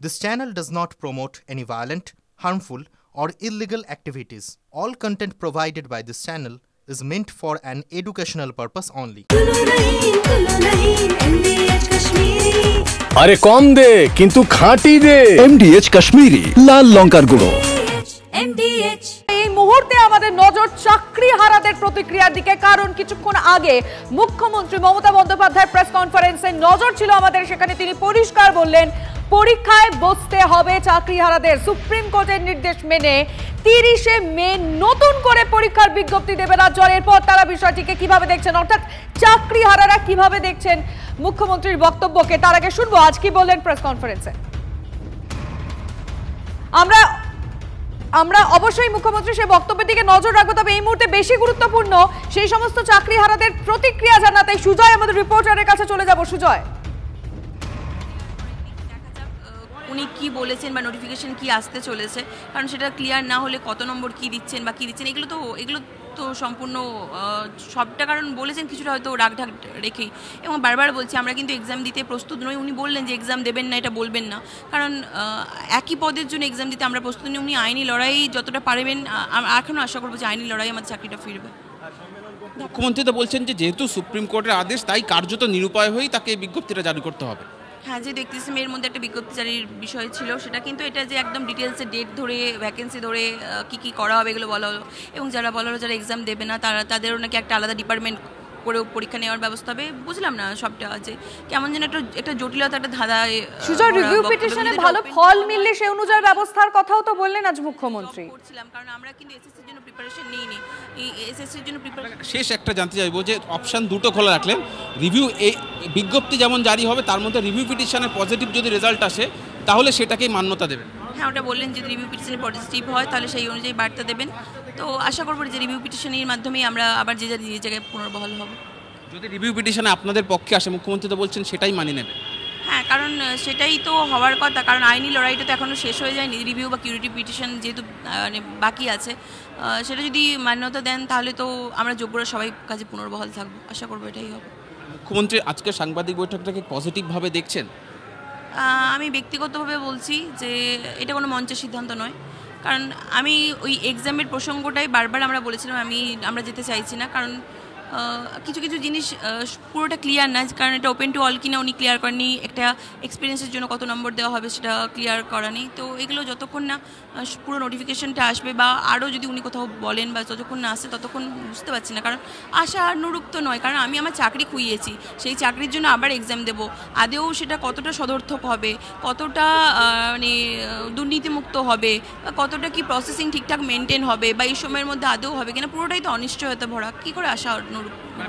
This channel does not promote any violent, harmful, or illegal activities. All content provided by this channel is meant for an educational purpose only. আরে কম দে কিন্তু খাঁটি দে MDH Kashmiri লাল লঙ্কার গুঁড়ো। এই মুহূর্তে আমাদের নজর চাকরিহারাদের প্রতিক্রিয়ার দিকে, কারণ কিছুক্ষণ আগে মুখ্যমন্ত্রী মমতা বন্দ্যোপাধ্যায়ের প্রেস কনফারেন্সে নজর ছিল আমাদের। সেখানে তিনি পরিষ্কার বললেন, পরীক্ষায় বসতে হবে চাকরিহারাদের। সুপ্রিম কোর্টের নির্দেশ মেনে 30শে মে নতুন করে পরীক্ষার বিজ্ঞপ্তি দেবে রাজ্য। এরপর তারা বিষয়টিকে কিভাবে দেখছেন, অর্থাৎ চাকরিহারারা কিভাবে দেখছেন মুখ্যমন্ত্রীর বক্তব্যকে, তার আগে শুনবো আজ কি বললেন প্রেস কনফারেন্সে। আমরা অবশ্যই মুখ্যমন্ত্রী সেই বক্তব্যের দিকে নজর রাখবো, তবে এই মুহূর্তে বেশি গুরুত্বপূর্ণ সেই সমস্ত চাকরিহারাদের প্রতিক্রিয়া জানাতে সুজয় আমাদের রিপোর্টারের কাছে চলে যাব। সুজয়, উনি কি বলেছেন বা নোটিফিকেশন কি আসতে চলেছে, কারণ সেটা ক্লিয়ার না হলে কত নম্বর কি দিচ্ছেন বা কি দিচ্ছেন এগুলো তো সম্পূর্ণ সবটা, কারণ বলেছেন কিছুটা হয়তো রাগঢাক রেখেই। এবং বারবার বলছি আমরা কিন্তু এক্সাম দিতে প্রস্তুত নই। উনি বললেন যে এক্সাম দেবেন না, এটা বলবেন না, কারণ একই পদের জন্য এক্সাম দিতে আমরা প্রস্তুত নই। উনি আইনি লড়াই যতটা পারবেন, এখনও আশা করবো যে আইনি লড়াই আমাদের চাকরিটা ফিরবে। মুখ্যমন্ত্রী তো বলছেন যে যেহেতু সুপ্রিম কোর্টের আদেশ, তাই কার্যত নিরুপায় হয়েই তাকে এই বিজ্ঞপ্তিটা জারি করতে হবে। হ্যাঁ, যে 31 মের মধ্যে একটা বিজ্ঞপ্তি জারির বিষয় ছিল, সেটা কিন্তু এটা যে একদম ডিটেলসে ডেট ধরে ভ্যাকেন্সি ধরে কি করা হবে এগুলো বলা হলো। এবং যারা বলা হলো যারা এক্সাম দেবে না তাদেরও নাকি একটা আলাদা ডিপার্টমেন্ট করে পরীক্ষা নেওয়ার ব্যবস্থা হবে। বুঝলাম না সবটা আছে কেমন যেন একটা জটিলতা, একটা ধাঁধা। সুজয়, রিভিউ পিটিশনে ভালো ফল মিললে সে অনুযায়ী ব্যবস্থার কথাও তো বললেন আজ মুখ্যমন্ত্রী। করছিলাম কারণ আমরা কিন্তু এসএসসির জন্য প্রিপারেশন নিইনি। এই এসএসসির জন্য প্রিপারেশন শেষ একটা জানতে চাইবো যে অপশন দুটো খোলা রাখলেন, রিভিউ এই বিজ্ঞপ্তি যেমন জারি হবে তার মধ্যে রিভিউ পিটিশনের পজিটিভ যদি রেজাল্ট আসে তাহলে সেটাকেই মান্যতা দেবেন। হ্যাঁ, ওটা বললেন যদি রিভিউ পিটিশনে পজিটিভ হয় তাহলে সেই অনুযায়ী বার্তা দেবেন। তো আশা করবো যে রিভিউ পিটিশনের মাধ্যমেই আমরা আবার যে জায়গায় পুনর্বহাল হব। যদি রিভিউ পিটিশনে আপনাদের পক্ষে আসে, মুখ্যমন্ত্রী তো বলছেন সেটাই মানিয়ে নেবে। হ্যাঁ, কারণ সেটাই তো হওয়ার কথা, কারণ আইনি লড়াইটা তো এখনও শেষ হয়ে যায়নি। রিভিউ বা কিউরিটি পিটিশন যেহেতু বাকি আছে, সেটা যদি মান্যতা দেন তাহলে তো আমরা যোগ্যরা সবাই কাজে পুনর্বহাল থাকবো। আশা করবো এটাই হবে। মুখ্যমন্ত্রী আজকে সাংবাদিক বৈঠকটাকে পজিটিভভাবে দেখছেন? আমি ব্যক্তিগতভাবে বলছি যে এটা কোনো মঞ্চের সিদ্ধান্ত নয়, কারণ আমি ওই এক্সামের প্রসঙ্গটাই বারবার আমরা বলেছিলাম আমরা যেতে চাইছি না, কারণ কিছু জিনিস পুরোটা ক্লিয়ার না, কারণ এটা ওপেন টু অল কিনা উনি ক্লিয়ার করেনি। একটা এক্সপিরিয়েন্সের জন্য কত নম্বর দেওয়া হবে সেটা ক্লিয়ার করা নেই। তো এগুলো যতক্ষণ না পুরো নোটিফিকেশনটা আসবে বা আরও যদি উনি কোথাও বলেন বা যতক্ষণ না আসে ততক্ষণ বুঝতে পারছি না, কারণ আশা অনুরূপ তো নয়। কারণ আমি আমার চাকরি খুইয়েছি, সেই চাকরির জন্য আবার এক্সাম দেবো, আদেও সেটা কতটা সদর্থক হবে, কতটা মানে দুর্নীতিমুক্ত হবে, কতটা কি প্রসেসিং ঠিকঠাক মেনটেন হবে বা এই সময়ের মধ্যে আদেও হবে কিনা, পুরোটাই তো অনিশ্চয়তা ভরা। কী করে আশা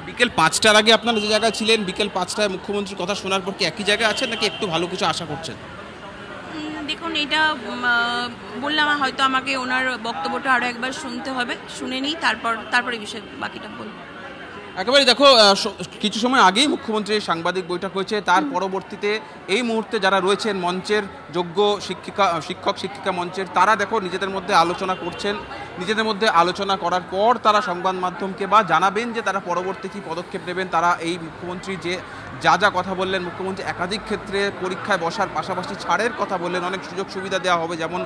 বিকেল 5টার আগে আপনারা যে জায়গায় ছিলেন, বিকেল 5টায় মুখ্যমন্ত্রীর কথা শোনার পর কি একই জায়গায় আছেন নাকি একটু ভালো কিছু আশা করছেন? দেখুন, এটা বললাম হয়তো আমাকে ওনার বক্তব্যটা আরও একবার শুনতে হবে, শুনে নিই তারপর এই বিষয়ে বাকিটা বলব। একেবারে দেখো, কিছু সময় আগেই মুখ্যমন্ত্রীর সাংবাদিক বৈঠক হয়েছে, তার পরবর্তীতে এই মুহূর্তে যারা রয়েছেন মঞ্চের যোগ্য শিক্ষক শিক্ষিকা মঞ্চের, তারা দেখো নিজেদের মধ্যে আলোচনা করছেন। নিজেদের মধ্যে আলোচনা করার পর তারা সংবাদ মাধ্যমকে বা জানাবেন যে তারা পরবর্তী কী পদক্ষেপ নেবেন। তারা এই মুখ্যমন্ত্রী যে যা কথা বললেন, মুখ্যমন্ত্রী একাধিক ক্ষেত্রে পরীক্ষায় বসার পাশাপাশি ছাড়ের কথা বললেন, অনেক সুযোগ সুবিধা দেওয়া হবে, যেমন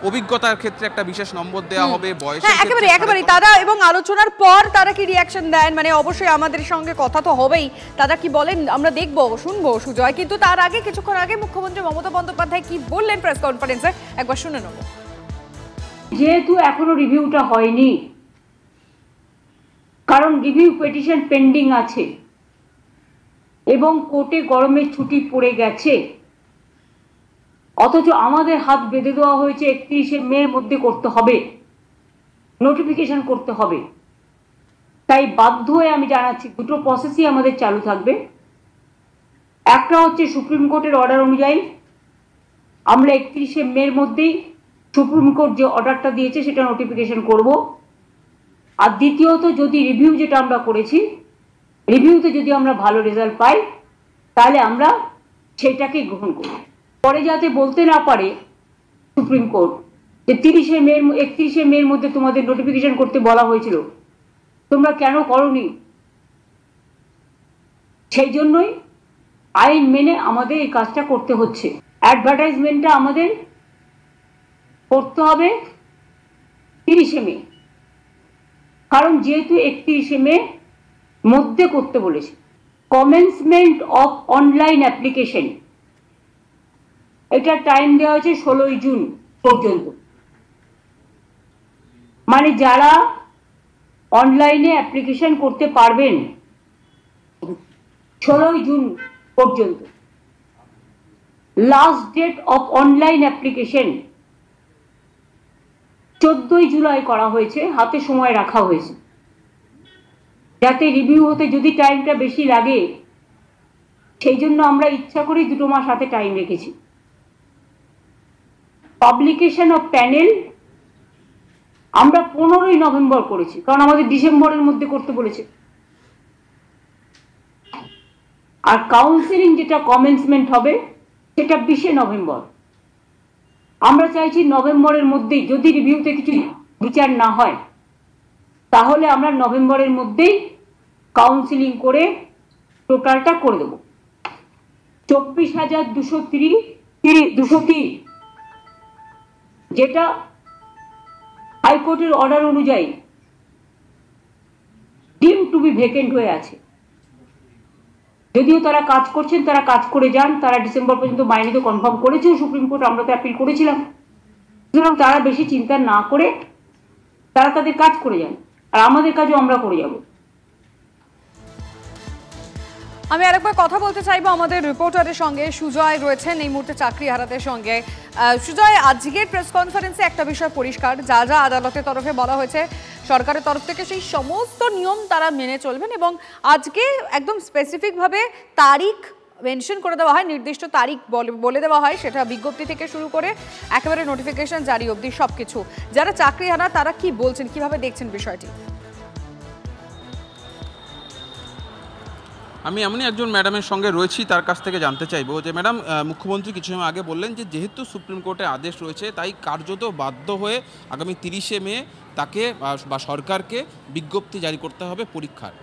অভিজ্ঞতার ক্ষেত্রে একটা বিশেষ নম্বর দেওয়া হবে, বয়সের ক্ষেত্রে। একেবারে তারা এবং আলোচনার পর তারা কি রিঅ্যাকশন দেন, মানে অবশ্যই আমাদের সঙ্গে কথা তো হবেই, তারা কি বলেন আমরা দেখবো শুনবো সুজয়। কিন্তু তার আগে কিছুক্ষণ আগে মুখ্যমন্ত্রী মমতা বন্দ্যোপাধ্যায় কি বললেন প্রেস কনফারেন্সে একবার শুনে নেব। যেহেতু এখনো রিভিউটা হয়নি, কারণ রিভিউ পিটিশন পেন্ডিং আছে এবং কোর্টে গরমের ছুটি পড়ে গেছে, অথচ আমাদের হাত বেঁধে দেওয়া হয়েছে 31শে মের মধ্যে করতে হবে, নোটিফিকেশন করতে হবে। তাই বাধ্য হয়ে আমি জানাচ্ছি দুটো প্রসেসই আমাদের চালু থাকবে। একটা হচ্ছে সুপ্রিম কোর্টের অর্ডার অনুযায়ী আমরা 31শে মের মধ্যেই সুপ্রিম কোর্ট যে অর্ডারটা দিয়েছে সেটা নোটিফিকেশন করব। আর দ্বিতীয়ত, যদি রিভিউ যেটা আমরা করেছি, রিভিউতে যদি আমরা ভালো রেজাল্ট পাই তাহলে আমরা সেটাকে গ্রহণ করব। পরে যাতে বলতে না পারে সুপ্রিম কোর্ট যে 31শে মের মধ্যে তোমাদের নোটিফিকেশন করতে বলা হয়েছিল, তোমরা কেন করোনি, সেই জন্যই আইন মেনে আমাদের এই কাজটা করতে হচ্ছে। অ্যাডভার্টাইজমেন্টটা আমাদের করতে হবে 30শে মে, কারণ যেহেতু 31শে মে মধ্যে করতে বলেছে। কমেন্সমেন্ট অফ অনলাইন অ্যাপ্লিকেশন, এটা টাইম দেওয়া হয়েছে 16ই জুন পর্যন্ত। মানে যারা অনলাইনে অ্যাপ্লিকেশন করতে পারবেন 16ই জুন পর্যন্ত। Last date of online application 14ই জুলাই করা হয়েছে, হাতে সময় রাখা হয়েছে, যাতে রিভিউ হতে যদি টাইমটা বেশি লাগে সেই জন্য আমরা ইচ্ছা করে 2 মাস হাতে টাইম রেখেছি। পাবলিকেশন অফ প্যানেল আমরা 15ই নভেম্বর করেছি, কারণ আমাদের ডিসেম্বরের মধ্যে করতে বলেছে। আর কাউন্সিলিং যেটা কমেন্সমেন্ট হবে সেটা 20শে নভেম্বর। আমরা চাইছি নভেম্বরের মধ্যেই, যদি রিভিউতে কিছু বিচার না হয় তাহলে আমরা নভেম্বরের মধ্যেই কাউন্সিলিং করে টোটালটা করে দেব। 24,203 যেটা হাইকোর্টের অর্ডার অনুযায়ী ডিম টু বি ভ্যাকেন্ট হয়ে আছে। যদিও তারা কাজ করছেন, তারা কাজ করে যান, তারা ডিসেম্বর পর্যন্ত মাইনে তো কনফার্ম করেছে সুপ্রিম কোর্ট, আমরা তো অ্যাপিল করেছিলাম। সুতরাং তারা বেশি চিন্তা না করে তারা তাদের কাজ করে যান, আর আমাদের কাজও আমরা করে যাব। আমি আরেকবার কথা বলতে চাইবো আমাদের রিপোর্টারের সঙ্গে, সুজয় রয়েছেন এই মুহূর্তে চাকরিহারাদের সঙ্গে। সুজয়, আজকের প্রেস কনফারেন্সে একটা বিষয় পরিষ্কার, যা যা আদালতের তরফে বলা হয়েছে সরকারের তরফ থেকে সেই সমস্ত নিয়ম তারা মেনে চলবেন, এবং আজকে একদম স্পেসিফিকভাবে তারিখ মেনশন করে দেওয়া হয়, নির্দিষ্ট তারিখ বলে দেওয়া হয়, সেটা বিজ্ঞপ্তি থেকে শুরু করে একেবারে নোটিফিকেশন জারি অবধি সবকিছু। যারা চাকরিহারা তারা কি বলছেন, কিভাবে দেখছেন বিষয়টি? আমি এমনই একজন ম্যাডামের সঙ্গে রয়েছি, তার কাছ থেকে জানতে চাইবো যে ম্যাডাম, মুখ্যমন্ত্রী কিছু সময় আগে বললেন যে যেহেতু সুপ্রিম কোর্টে আদেশ রয়েছে তাই কার্যত বাধ্য হয়ে আগামী 30শে মে তাকে বা সরকারকে বিজ্ঞপ্তি জারি করতে হবে পরীক্ষার।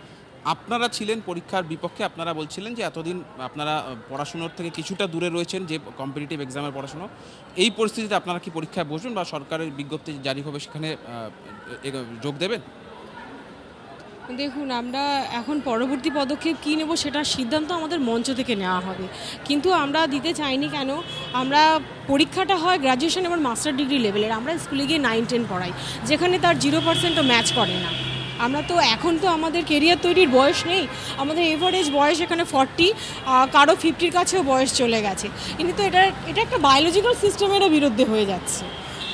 আপনারা ছিলেন পরীক্ষার বিপক্ষে, আপনারা বলছিলেন যে এতদিন আপনারা পড়াশুনোর থেকে কিছুটা দূরে রয়েছেন, যে কম্পিটিটিভ এক্সামের পড়াশুনো। এই পরিস্থিতিতে আপনারা কি পরীক্ষায় বসবেন বা সরকারের বিজ্ঞপ্তি জারি হবে সেখানে যোগ দেবেন? দেখুন, আমরা এখন পরবর্তী পদক্ষেপ কী নেব সেটার সিদ্ধান্ত আমাদের মঞ্চ থেকে নেওয়া হবে, কিন্তু আমরা দিতে চাইনি। কেন? আমরা পরীক্ষাটা হয় গ্র্যাজুয়েশন এবং মাস্টার ডিগ্রি লেভেলের, আমরা স্কুলে গিয়ে 9-10 পড়াই, যেখানে তার 0%ও ম্যাচ করে না। আমরা তো এখন তো আমাদের কেরিয়ার তৈরির বয়স নেই, আমাদের এভারেজ বয়স এখানে 40, কারো 50-র কাছেও বয়স চলে গেছে, কিন্তু এটা একটা বায়োলজিক্যাল সিস্টেমেরও বিরুদ্ধে হয়ে যাচ্ছে।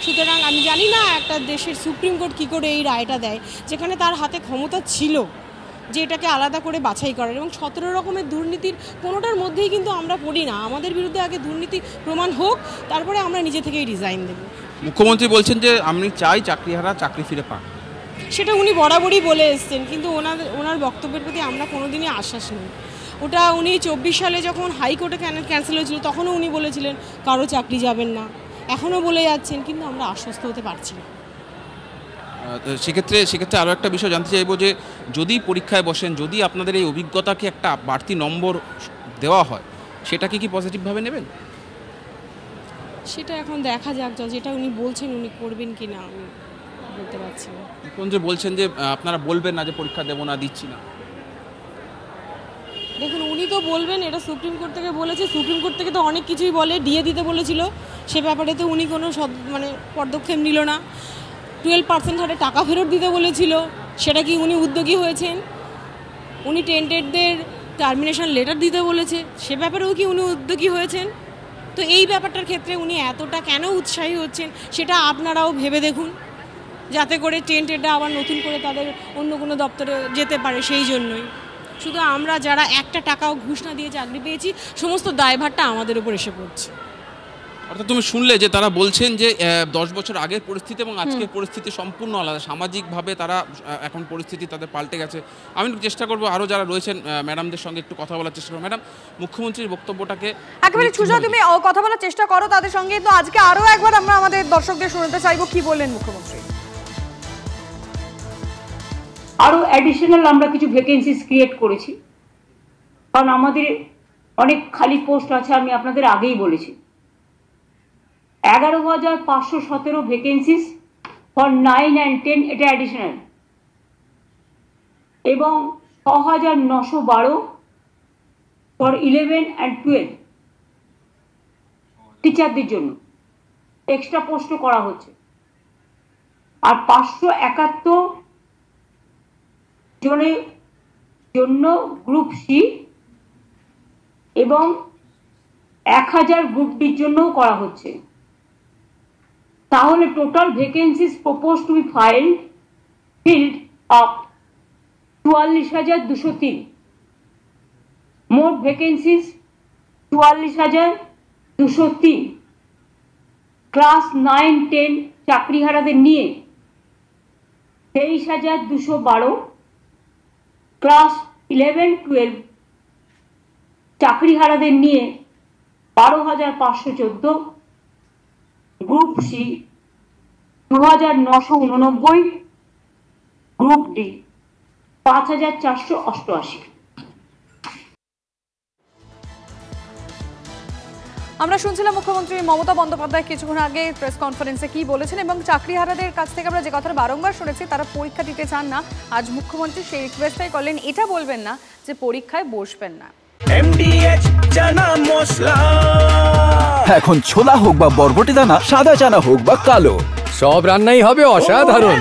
সুতরাং আমি জানি না একটা দেশের সুপ্রিম কোর্ট কী করে এই রায়টা দেয়, যেখানে তার হাতে ক্ষমতা ছিল যে এটাকে আলাদা করে বাছাই করার, এবং 17 রকমের দুর্নীতির কোনোটার মধ্যেই কিন্তু আমরা পড়ি না। আমাদের বিরুদ্ধে আগে দুর্নীতি প্রমাণ হোক, তারপরে আমরা নিজে থেকেই রিজাইন দেব। মুখ্যমন্ত্রী বলছেন যে আমি চাই চাকরিহারা চাকরি ফিরে পান, সেটা উনি বরাবরই বলে এসছেন, কিন্তু ওনার বক্তব্যের প্রতি আমরা কোনোদিনই আশ্বাস নেই। ওটা উনি 24 সালে যখন হাইকোর্টে ক্যান্সেল হয়েছিল তখনও উনি বলেছিলেন কারো চাকরি যাবেন না, এখনও বলে যাচ্ছেন, কিন্তু আমরা আশ্বস্ত হতে পারছি না। সেক্ষেত্রে আরও একটা বিষয় জানতে চাইবো যে যদি পরীক্ষায় বসেন, যদি আপনাদের এই অভিজ্ঞতাকে একটা বাড়তি নম্বর দেওয়া হয়, সেটাকে কি পজিটিভভাবে নেবেন? সেটা এখন দেখা যাক, যেটা উনি বলছেন উনি করবেন কি না আমি বলতে পারছি না। মুখ্যমন্ত্রী বলছেন যে আপনারা বলবেন না যে পরীক্ষা দেবো না, দিচ্ছি না। দেখুন, উনি তো বলবেন, এটা সুপ্রিম কোর্ট থেকে বলেছে, সুপ্রিম কোর্ট থেকে তো অনেক কিছুই বলে, দিয়ে দিতে বলেছিল, সে ব্যাপারে তো উনি কোনো পদক্ষেপ নিল না। 12% হারে টাকা ফেরত দিতে বলেছিল, সেটা কি উনি উদ্যোগী হয়েছেন? উনি টেন্টেডদের টার্মিনেশন লেটার দিতে বলেছে, সে ব্যাপারেও কি উনি উদ্যোগী হয়েছেন? তো এই ব্যাপারটার ক্ষেত্রে উনি এতটা কেন উৎসাহী হচ্ছেন সেটা আপনারাও ভেবে দেখুন, যাতে করে টেন্টেডরা আবার নতুন করে তাদের অন্য কোনো দপ্তরে যেতে পারে, সেই জন্যই। শুধু আমরা যারা একটা টাকাও ঘুষ না দিয়ে চাকরি পেয়েছি, সমস্ত দায়ভারটা আমাদের উপর এসে পড়ছে। অর্থাৎ তুমি শুনলে যে তারা বলছেন যে 10 বছর আগের পরিস্থিতি এবং আজকের পরিস্থিতি সম্পূর্ণ আলাদা, সামাজিকভাবে তারা এখন পরিস্থিতি তাদের পাল্টে গেছে। আমি চেষ্টা করবো আরও যারা রয়েছেন ম্যাডামদের সঙ্গে একটু কথা বলার চেষ্টা করবো। ম্যাডাম, মুখ্যমন্ত্রীর বক্তব্যটাকে একেবারে সুজয় তুমি কথা বলার চেষ্টা করো তাদের সঙ্গে, তো আজকে আরও একবার আমরা আমাদের দর্শকদের শুনতে চাইবো কি বললেন মুখ্যমন্ত্রী। আরো অ্যাডিশনাল আমরা কিছু ভ্যাকেন্সিস ক্রিয়েট করেছি, কারণ আমাদের অনেক খালি পোস্ট আছে, আমি আপনাদের আগেই বলেছি। 11,517 ভ্যাকেন্সিস ফর 9 and 10, এটা অ্যাডিশনাল, এবং 6,912 ফর 11 and 12 টিচারদের জন্য এক্সট্রা পোস্ট করা হচ্ছে। আর 571 জনের জন্য গ্রুপ সি এবং 1000 গ্রুপ ডির জন্যও করা হচ্ছে। তাহলে total vacancies propose to B filled up 44,203। মোট ভ্যাকেন্সিস 44,203। ক্লাস 9-10 চাকরিহারাদের নিয়ে 23,212, ক্লাস 11-12 চাকরিহারাদের নিয়ে 12,514, গ্রুপ সি 2,989, গ্রুপ ডি 5,488। আমরা শুনছিলাম মুখ্যমন্ত্রী মমতা বন্দ্যোপাধ্যায় কিছুক্ষণ আগে প্রেস কনফারেন্সে কি বলেছেন, এবং চাকরিহারাদের কাছ থেকে আমরা যে কথাটা বারংবার শুনেছি তারা পরীক্ষা দিতে চান না। আজ মুখ্যমন্ত্রী সেই রিকোয়েস্টটাই করলেন, এটা বলবেন না যে পরীক্ষায় বসবেন না। MDH চানা মশলা, এখন ছোলা হোক বা বরবটি দানা, সাদা চানা হোক বা কালো, সব রান্নাই হবে অসাধারণ।